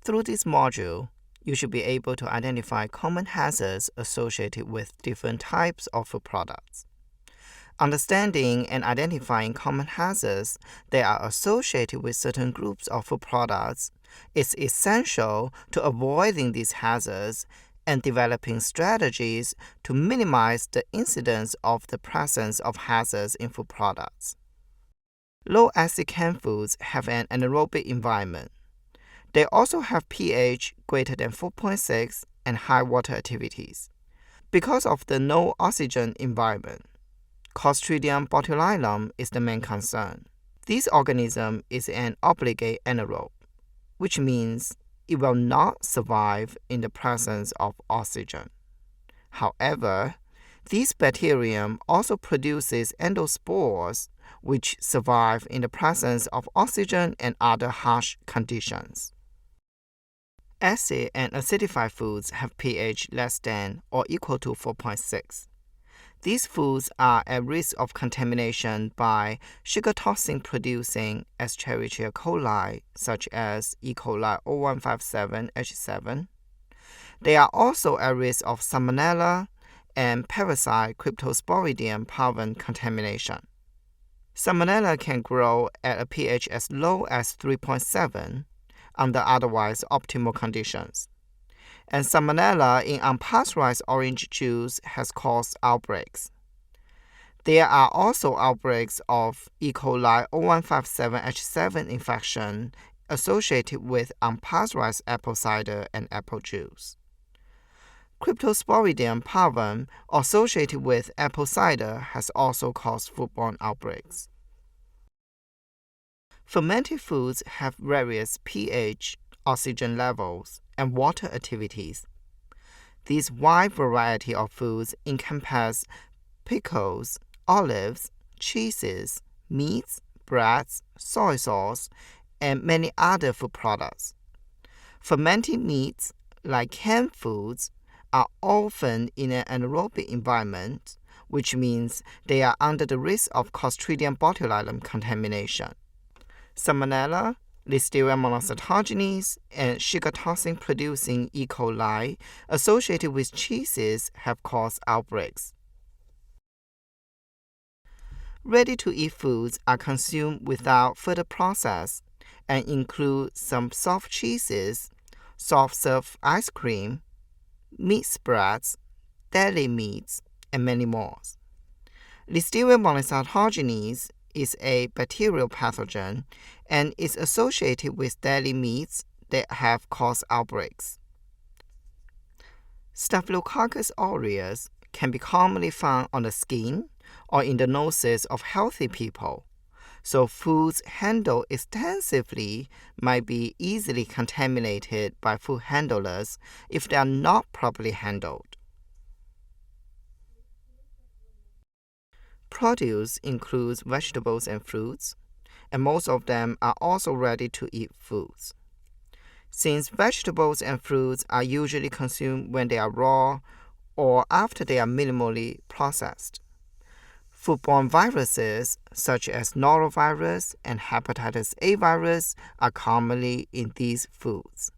Through this module, you should be able to identify common hazards associated with different types of food products. Understanding and identifying common hazards that are associated with certain groups of food products is essential to avoiding these hazards and developing strategies to minimize the incidence of the presence of hazards in food products. Low-acid canned foods have an anaerobic environment. They also have pH greater than 4.6 and high water activities. Because of the no oxygen environment, Clostridium botulinum is the main concern. This organism is an obligate anaerobe, which means it will not survive in the presence of oxygen. However, this bacterium also produces endospores, which survive in the presence of oxygen and other harsh conditions. Acid and acidified foods have pH less than or equal to 4.6. These foods are at risk of contamination by sugar toxin-producing Escherichia coli, such as E. coli 0157H7. They are also at risk of Salmonella and parasite Cryptosporidium parvum contamination. Salmonella can grow at a pH as low as 3.7 under otherwise optimal conditions. And Salmonella in unpasteurized orange juice has caused outbreaks. There are also outbreaks of E. coli 0157H7 infection associated with unpasteurized apple cider and apple juice. Cryptosporidium parvum associated with apple cider has also caused foodborne outbreaks. Fermented foods have various pH, oxygen levels, and water activities. This wide variety of foods encompass pickles, olives, cheeses, meats, breads, soy sauce, and many other food products. Fermented meats, like canned foods, are often in an anaerobic environment, which means they are under the risk of Clostridium botulinum contamination. Salmonella, Listeria monocytogenes, and sugar toxin-producing E. coli associated with cheeses have caused outbreaks. Ready-to-eat foods are consumed without further process and include some soft cheeses, soft-serve ice cream, meat spreads, deli meats, and many more. Listeria monocytogenes is a bacterial pathogen and is associated with deli meats that have caused outbreaks. Staphylococcus aureus can be commonly found on the skin or in the noses of healthy people, so foods handled extensively might be easily contaminated by food handlers if they are not properly handled. Produce includes vegetables and fruits, and most of them are also ready-to-eat foods. Since vegetables and fruits are usually consumed when they are raw or after they are minimally processed, foodborne viruses such as norovirus and hepatitis A virus are commonly in these foods.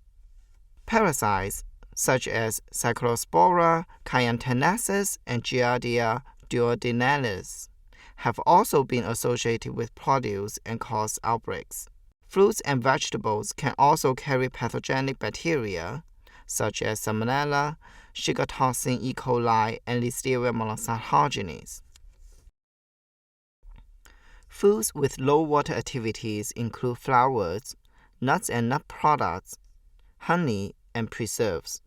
Parasites such as Cyclospora cayantensis and Giardia duodenalis have also been associated with produce and caused outbreaks. Fruits and vegetables can also carry pathogenic bacteria such as Salmonella, sugar toxin E. coli, and Listeria monocytogenes. Foods with low water activities include flowers, nuts and nut products, honey, and preserves.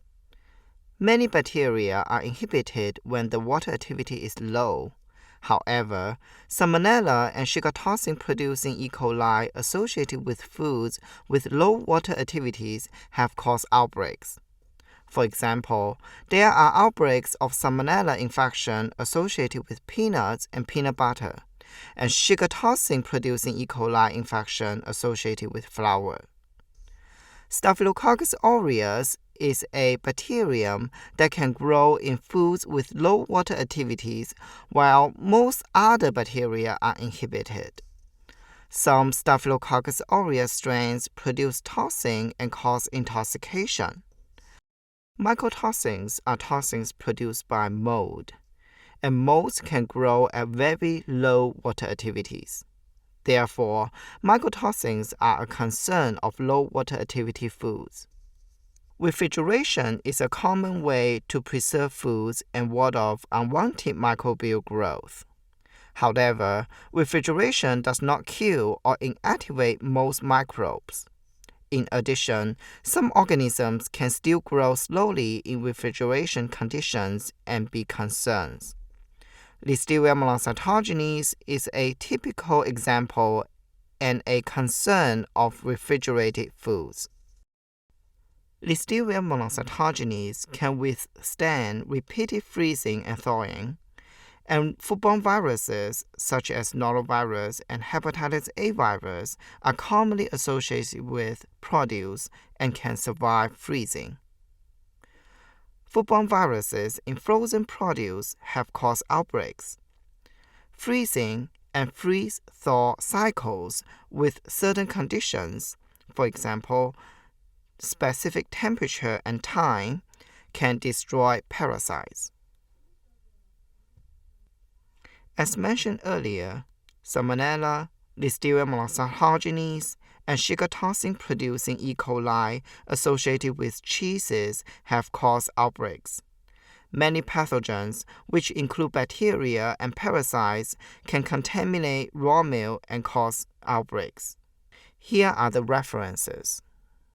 Many bacteria are inhibited when the water activity is low. However, Salmonella and sugar toxin-producing E. coli associated with foods with low water activities have caused outbreaks. For example, there are outbreaks of Salmonella infection associated with peanuts and peanut butter, and sugar toxin-producing E. coli infection associated with flour. Staphylococcus aureus is a bacterium that can grow in foods with low water activities, while most other bacteria are inhibited. Some Staphylococcus aureus strains produce toxin and cause intoxication. Mycotoxins are toxins produced by mold, and molds can grow at very low water activities. Therefore, mycotoxins are a concern of low water activity foods. Refrigeration is a common way to preserve foods and ward off unwanted microbial growth. However, refrigeration does not kill or inactivate most microbes. In addition, some organisms can still grow slowly in refrigeration conditions and be concerns. Listeria monocytogenes is a typical example and a concern of refrigerated foods. Listeria monocytogenes can withstand repeated freezing and thawing, and foodborne viruses such as norovirus and hepatitis A virus are commonly associated with produce and can survive freezing. Foodborne viruses in frozen produce have caused outbreaks. Freezing and freeze-thaw cycles with certain conditions, for example, specific temperature and time, can destroy parasites. As mentioned earlier, Salmonella, Listeria monocytogenes, and Shiga toxin-producing E. coli associated with cheeses have caused outbreaks. Many pathogens, which include bacteria and parasites, can contaminate raw milk and cause outbreaks. Here are the references.